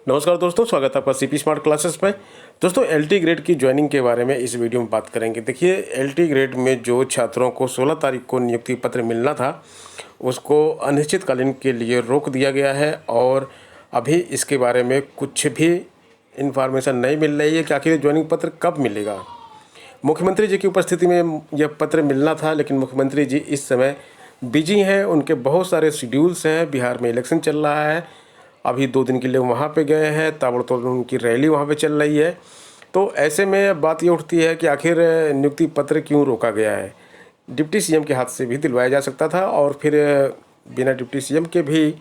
नमस्कार दोस्तों, स्वागत है आपका सीपी स्मार्ट क्लासेस में। दोस्तों, एलटी ग्रेड की ज्वाइनिंग के बारे में इस वीडियो में बात करेंगे। देखिए, एलटी ग्रेड में जो छात्रों को 16 तारीख को नियुक्ति पत्र मिलना था, उसको अनिश्चितकालीन के लिए रोक दिया गया है और अभी इसके बारे में कुछ भी इन्फॉर्मेशन नहीं मिल रही है कि आखिर ज्वाइनिंग पत्र कब मिलेगा। मुख्यमंत्री जी की उपस्थिति में यह पत्र मिलना था, लेकिन मुख्यमंत्री जी इस समय बिजी हैं, उनके बहुत सारे शेड्यूल्स हैं। बिहार में इलेक्शन चल रहा है, अभी 2 दिन के लिए वहाँ पे गए हैं, ताबड़तोड़ उनकी रैली वहाँ पे चल रही है। तो ऐसे में बात ये उठती है कि आखिर नियुक्ति पत्र क्यों रोका गया है। डिप्टी सीएम के हाथ से भी दिलवाया जा सकता था और फिर बिना डिप्टी सीएम के भी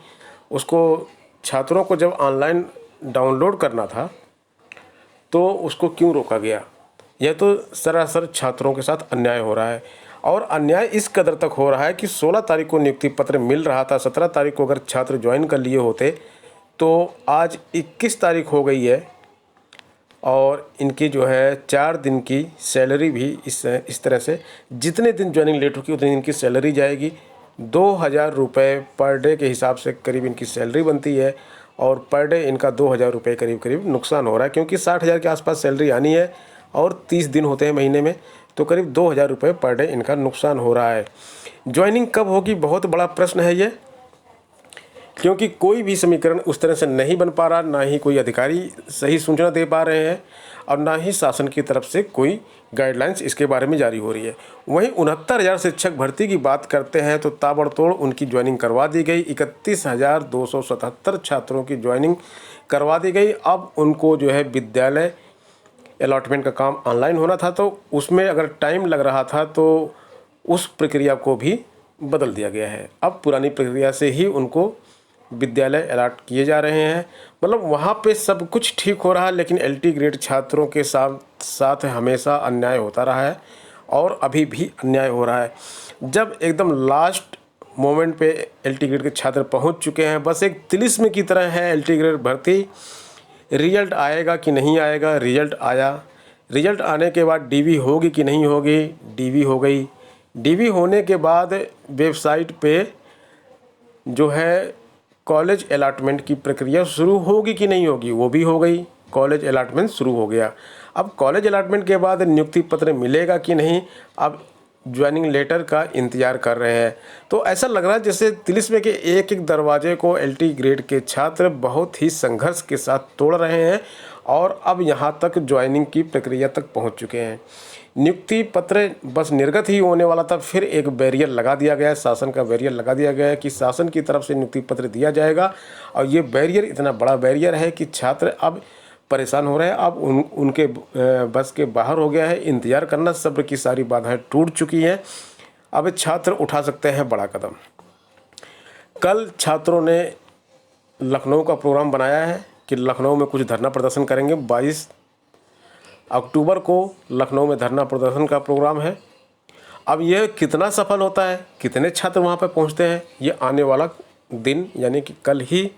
उसको छात्रों को जब ऑनलाइन डाउनलोड करना था तो उसको क्यों रोका गया। यह तो सरासर छात्रों के साथ अन्याय हो रहा है और अन्याय इस कदर तक हो रहा है कि 16 तारीख को नियुक्ति पत्र मिल रहा था। 17 तारीख को अगर छात्र ज्वाइन कर लिए होते तो आज 21 तारीख हो गई है और इनकी जो है 4 दिन की सैलरी भी इस तरह से जितने दिन ज्वाइनिंग लेट होगी उतने दिन की सैलरी जाएगी। 2000 रुपये पर डे के हिसाब से करीब इनकी सैलरी बनती है और पर डे इनका 2000 रुपये करीब नुकसान हो रहा है, क्योंकि 60,000 के आसपास सैलरी आनी है और 30 दिन होते हैं महीने में, तो करीब 2000 रुपये पर डे इनका नुकसान हो रहा है। ज्वाइनिंग कब होगी, बहुत बड़ा प्रश्न है ये, क्योंकि कोई भी समीकरण उस तरह से नहीं बन पा रहा, ना ही कोई अधिकारी सही सूचना दे पा रहे हैं और ना ही शासन की तरफ से कोई गाइडलाइंस इसके बारे में जारी हो रही है। वहीं 69,000 शिक्षक भर्ती की बात करते हैं तो ताबड़तोड़ उनकी ज्वाइनिंग करवा दी गई। 31,277 छात्रों की ज्वाइनिंग करवा दी गई। अब उनको जो है विद्यालय अलॉटमेंट का काम ऑनलाइन होना था, तो उसमें अगर टाइम लग रहा था तो उस प्रक्रिया को भी बदल दिया गया है। अब पुरानी प्रक्रिया से ही उनको विद्यालय अलॉट किए जा रहे हैं। मतलब वहाँ पे सब कुछ ठीक हो रहा है, लेकिन एलटी ग्रेड छात्रों के साथ हमेशा अन्याय होता रहा है और अभी भी अन्याय हो रहा है। जब एकदम लास्ट मोमेंट पे एलटी ग्रेड के छात्र पहुँच चुके हैं, बस एक तिलिस्म की तरह है एलटी ग्रेड भर्ती। रिजल्ट आएगा कि नहीं आएगा, रिजल्ट आया। रिजल्ट आने के बाद डीवी होगी कि नहीं होगी, डीवी हो गई। डीवी होने के बाद वेबसाइट पे जो है कॉलेज अलॉटमेंट की प्रक्रिया शुरू होगी कि नहीं होगी, वो भी हो गई। कॉलेज अलॉटमेंट शुरू हो गया। अब कॉलेज अलॉटमेंट के बाद नियुक्ति पत्र मिलेगा कि नहीं, अब ज्वाइनिंग लेटर का इंतज़ार कर रहे हैं। तो ऐसा लग रहा है जैसे तिलिस्म के एक एक दरवाजे को एलटी ग्रेड के छात्र बहुत ही संघर्ष के साथ तोड़ रहे हैं और अब यहाँ तक ज्वाइनिंग की प्रक्रिया तक पहुँच चुके हैं। नियुक्ति पत्र बस निर्गत ही होने वाला था, फिर एक बैरियर लगा दिया गया है, शासन का बैरियर लगा दिया गया है कि शासन की तरफ से नियुक्ति पत्र दिया जाएगा। और ये बैरियर इतना बड़ा बैरियर है कि छात्र अब परेशान हो रहे हैं। अब उनके बस के बाहर हो गया है इंतज़ार करना, सब्र की सारी बाधाएं टूट चुकी हैं। अब छात्र उठा सकते हैं बड़ा कदम। कल छात्रों ने लखनऊ का प्रोग्राम बनाया है कि लखनऊ में कुछ धरना प्रदर्शन करेंगे। 22 अक्टूबर को लखनऊ में धरना प्रदर्शन का प्रोग्राम है। अब यह कितना सफल होता है, कितने छात्र वहाँ पर पहुँचते हैं, ये आने वाला दिन यानी कि कल ही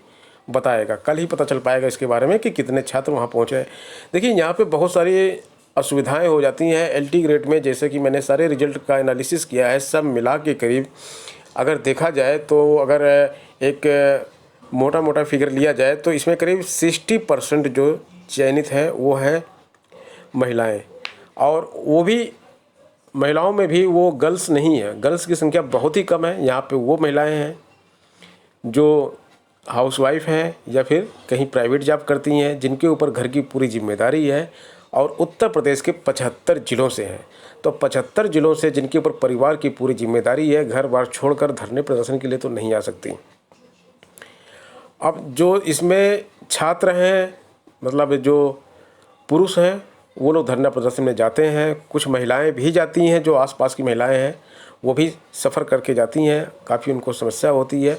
बताएगा। कल ही पता चल पाएगा इसके बारे में कि कितने छात्र वहाँ पहुँचे हैं। देखिए, यहाँ पे बहुत सारी असुविधाएं हो जाती हैं एलटी ग्रेड में। जैसे कि मैंने सारे रिजल्ट का एनालिसिस किया है, सब मिला के करीब अगर देखा जाए तो अगर एक मोटा मोटा फिगर लिया जाए तो इसमें करीब 60% जो चयनित है वो है महिलाएं, और वो भी महिलाओं में भी वो गर्ल्स नहीं है, गर्ल्स की संख्या बहुत ही कम है। यहाँ पे वो महिलाएं हैं जो हाउसवाइफ हैं या फिर कहीं प्राइवेट जॉब करती हैं, जिनके ऊपर घर की पूरी जिम्मेदारी है और उत्तर प्रदेश के 75 ज़िलों से हैं। तो 75 ज़िलों से जिनके ऊपर परिवार की पूरी जिम्मेदारी है, घर बार छोड़कर धरने प्रदर्शन के लिए तो नहीं आ सकती। अब जो इसमें छात्र हैं, मतलब जो पुरुष हैं, वो लोग धरना प्रदर्शन में जाते हैं। कुछ महिलाएं भी जाती हैं, जो आसपास की महिलाएं हैं वो भी सफ़र करके जाती हैं। काफ़ी उनको समस्या होती है।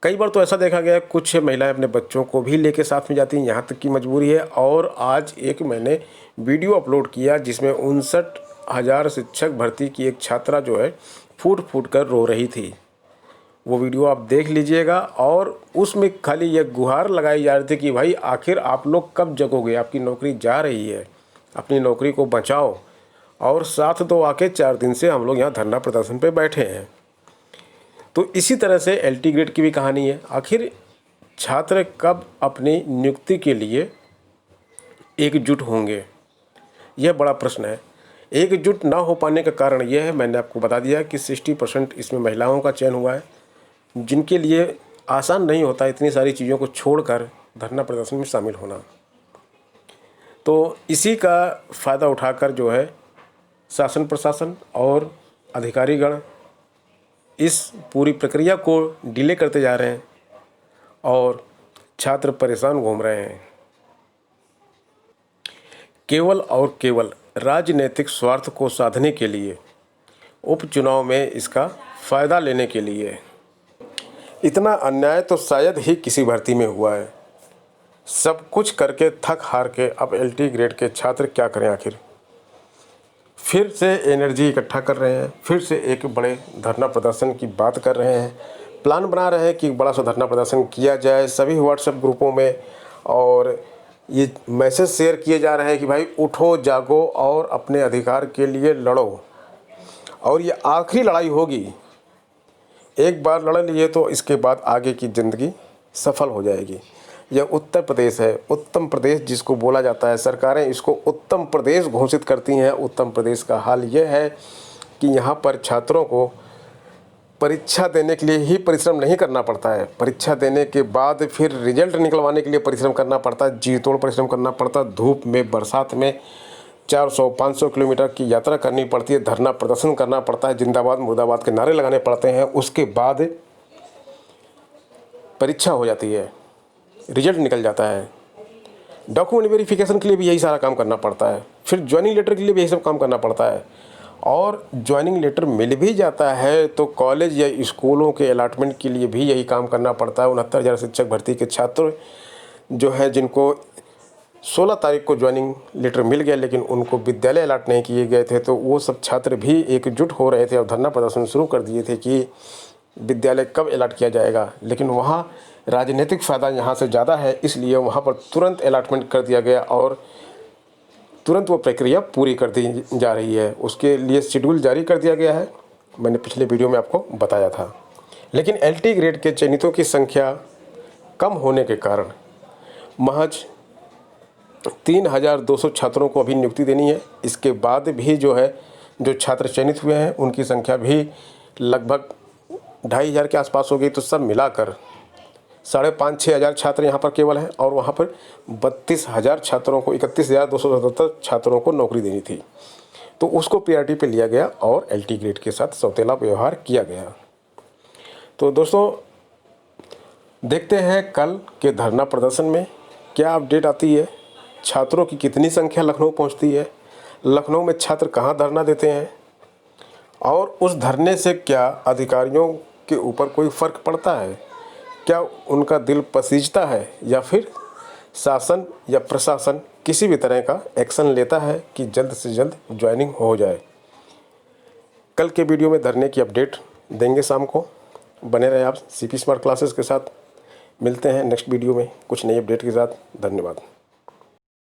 कई बार तो ऐसा देखा गया है कुछ महिलाएं अपने बच्चों को भी लेके साथ में जाती हैं, यहाँ तक की मजबूरी है। और आज एक मैंने वीडियो अपलोड किया जिसमें 59,000 शिक्षक भर्ती की एक छात्रा जो है फूट फूट कर रो रही थी। वो वीडियो आप देख लीजिएगा और उसमें खाली ये गुहार लगाई जा रही थी कि भाई आखिर आप लोग कब जगोगे, आपकी नौकरी जा रही है, अपनी नौकरी को बचाओ। और साथ दो आके 4 दिन से हम लोग यहाँ धरना प्रदर्शन पे बैठे हैं। तो इसी तरह से एलटी ग्रेड की भी कहानी है। आखिर छात्र कब अपनी नियुक्ति के लिए एकजुट होंगे, यह बड़ा प्रश्न है। एकजुट ना हो पाने का कारण यह है, मैंने आपको बता दिया कि 60% इसमें महिलाओं का चयन हुआ है, जिनके लिए आसान नहीं होता इतनी सारी चीज़ों को छोड़कर धरना प्रदर्शन में शामिल होना। तो इसी का फ़ायदा उठाकर जो है शासन प्रशासन और अधिकारीगण इस पूरी प्रक्रिया को डिले करते जा रहे हैं और छात्र परेशान घूम रहे हैं, केवल और केवल राजनीतिक स्वार्थ को साधने के लिए, उपचुनाव में इसका फ़ायदा लेने के लिए। इतना अन्याय तो शायद ही किसी भर्ती में हुआ है। सब कुछ करके थक हार के अब एलटी ग्रेड के छात्र क्या करें आखिर। फिर से एनर्जी इकट्ठा कर रहे हैं, फिर से एक बड़े धरना प्रदर्शन की बात कर रहे हैं, प्लान बना रहे हैं कि बड़ा सा धरना प्रदर्शन किया जाए सभी व्हाट्सएप ग्रुपों में, और ये मैसेज शेयर किए जा रहे हैं कि भाई उठो जागो और अपने अधिकार के लिए लड़ो, और ये आखिरी लड़ाई होगी। एक बार लड़ लिए तो इसके बाद आगे की ज़िंदगी सफल हो जाएगी। यह उत्तर प्रदेश है, उत्तम प्रदेश जिसको बोला जाता है। सरकारें इसको उत्तम प्रदेश घोषित करती हैं। उत्तम प्रदेश का हाल यह है कि यहाँ पर छात्रों को परीक्षा देने के लिए ही परिश्रम नहीं करना पड़ता है, परीक्षा देने के बाद फिर रिजल्ट निकलवाने के लिए परिश्रम करना पड़ता है, जी तोड़ परिश्रम करना पड़ता है। धूप में, बरसात में 400-500 किलोमीटर की यात्रा करनी पड़ती है, धरना प्रदर्शन करना पड़ता है, जिंदाबाद मुर्दाबाद के नारे लगाने पड़ते हैं। उसके बाद परीक्षा हो जाती है, रिजल्ट निकल जाता है। डॉक्यूमेंट वेरिफिकेशन के लिए भी यही सारा काम करना पड़ता है, फिर ज्वाइनिंग लेटर के लिए भी यही सब काम करना पड़ता है। और ज्वाइनिंग लेटर मिल भी जाता है तो कॉलेज या स्कूलों के अलॉटमेंट के लिए भी यही काम करना पड़ता है। 69,000 शिक्षक भर्ती के छात्र जो हैं, जिनको 16 तारीख को ज्वाइनिंग लेटर मिल गया लेकिन उनको विद्यालय अलॉट नहीं किए गए थे, तो वो सब छात्र भी एकजुट हो रहे थे और धरना प्रदर्शन शुरू कर दिए थे कि विद्यालय कब अलॉट किया जाएगा। लेकिन वहाँ राजनीतिक फ़ायदा यहाँ से ज़्यादा है, इसलिए वहाँ पर तुरंत अलॉटमेंट कर दिया गया और तुरंत वो प्रक्रिया पूरी कर दी जा रही है। उसके लिए शेड्यूल जारी कर दिया गया है, मैंने पिछले वीडियो में आपको बताया था। लेकिन एलटी ग्रेड के चयनितों की संख्या कम होने के कारण महज 3,200 छात्रों को अभी नियुक्ति देनी है। इसके बाद भी जो है, जो छात्र चयनित हुए हैं उनकी संख्या भी लगभग 2,500 के आसपास हो गई। तो सब मिलाकर 5,500-6 हज़ार छात्र यहाँ पर केवल हैं, और वहाँ पर 32,000 छात्रों को, 31,277 छात्रों को नौकरी देनी थी। तो उसको प्रायोरिटी पे लिया गया और एलटी ग्रेड के साथ सौतेला व्यवहार किया गया। तो दोस्तों, देखते हैं कल के धरना प्रदर्शन में क्या अपडेट आती है, छात्रों की कितनी संख्या लखनऊ पहुँचती है, लखनऊ में छात्र कहाँ धरना देते हैं, और उस धरने से क्या अधिकारियों के ऊपर कोई फ़र्क पड़ता है, क्या उनका दिल पसीजता है, या फिर शासन या प्रशासन किसी भी तरह का एक्शन लेता है कि जल्द से जल्द ज्वाइनिंग हो जाए। कल के वीडियो में धरने की अपडेट देंगे शाम को। बने रहे आप सीपी स्मार्ट क्लासेस के साथ। मिलते हैं नेक्स्ट वीडियो में कुछ नई अपडेट के साथ। धन्यवाद।